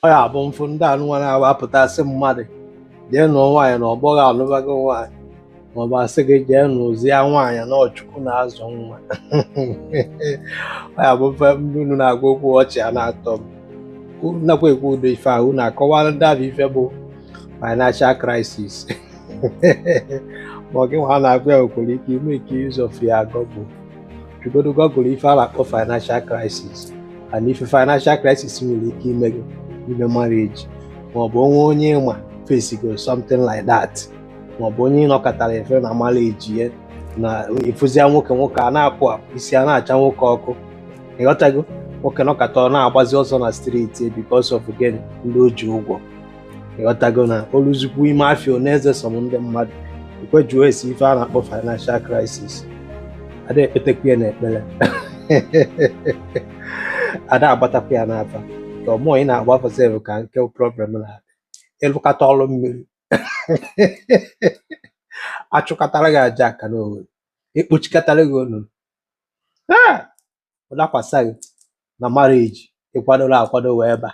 ọ ya bụ mfụ ndị anụnwa na-awapụtasị mmadụ jee nụọ nwaanyị na ọgbọghọ alụbago nwaanyị maọbụ asị gị jee nụzie nwaanyị na ọchukwu na-azụ nwa. Ọ ya bụ mfe ndị unu na-agwa okwu ọchị a na-atọ m nakwa ekwu udo ife ahụ na-akọwara ndị abụ ife bụ financial crisis. ma ọ gị nwa na-agwa ya okwere ike ime ike use of ya gọgụl jigodo gọgụl ife a na-akpọ financial crisis and ife financial crisis nwere ike ime gị ime marriage maọbụ onye ịma fesigo something like that maọbụ onye ịnọkọtara efe na marriage ya na ịfụzia nwoke a na-apụ apụ isi a na-acha nwoke ọkụ ịghọtago nwoke nọkọta ọ na-agbazi ọsọ na streeti because of gịnị ndị o ji ụgwọ ịghọtago na oluzukwu ime afịa na-eze som ndị mmadụ ekwejuo esi ife a na-akpọ financial crisis ada ekpetekwa ya n'ekpere ada agbatakwa ya n'afa ka ọmụọ ị na-agbafa sef ka nke problem na-adị ịlụkọta ọrụ mmiri achụkọtara gị aja aka n'owere ekpochikọtara gị onu ụdakwasa gị na marriage ịkwadoro akwado wee ba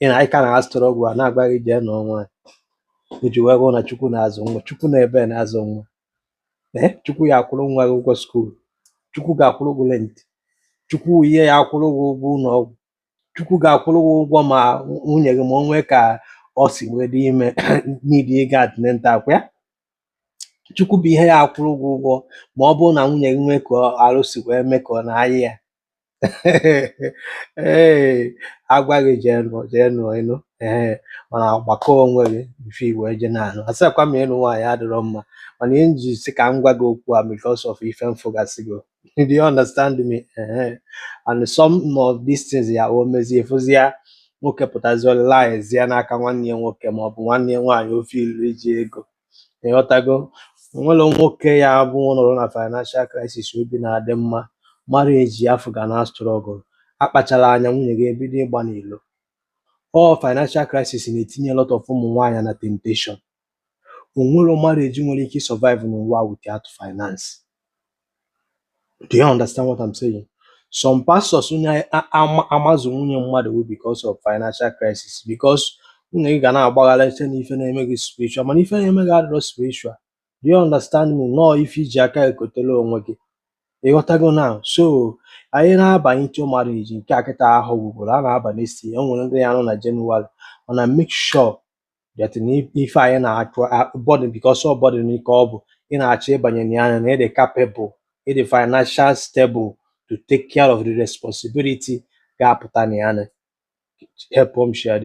ị na ịka na astrọgụ a na-agba gị jee n'ọnwa iji wee hụ na chukwu na-azụ nwa chukwu na ebe na-azụ nwa chukwu ya akwụrụ nwa gị ụgwọ skuul chukwu ga-akwụrụ gị rent chukwu ihe ya akwụrụ gị ụgwọ ụlọ ọgwụ chukwu ga-akwụrụ gị ụgwọ ma nwunye gị ma o nwee ka ọ si wee dị ime n'idi ịga atinenta akwa ya chukwu bụ ihe ya akwụrụ gị ụgwọ ma ọ bụrụ na nwunye gị nwee ka arụ si wee mee ka ọ na-ayị ya ee agwa gị jee nụọ ịnụ mana gbakọ onwe gị mfe iwe je na-anụ asịkwa ma ịnụ nwaanyị adịrọ mma mana ihe nji si ka m gwa gị okwu a because of ife mfụgasị gị. Do you understand me? And some of these things ya o mezie fụzia nwoke pụtazi lies ya n'aka nwanne ya nwoke maọbụ nwanne ya nwaanyị ofe ilu iji ego ịghọtago nwere nwoke ya bụ nọrọ na financial crisis obi na-adị mma marriage afọ ga na struggle akpachara anya nwunye gị ebido ịgba n'ilo financial crisis na-etinye lot of ụmụ nwaanyị na temptation. Onwere marriage nwere ike survive n'ụwa without finance. Do you understand what I'm saying? Some pastors amazụ nwunye mmadụ bụ because of financial crisis because nwunye gị ga na-agbaghara ife na ife na-eme gị spiritual mana ife na-eme gị adịrọ spiritual. Do you understand me? Nọọ ife iji aka ekotele onwe gị ịghọtago now. So anyị na-abanye into marriage nke akịta ahụ gwụgworo a na-abanye si enwere ndị ya nọ na January mana make sure that ife anyị na-achụ body because ọ body n'ike ọ bụ ị na-achọ ịbanye n'anya na ịdị capable ịdị financial stable to take care of the responsibility ga-apụta n'anya help m share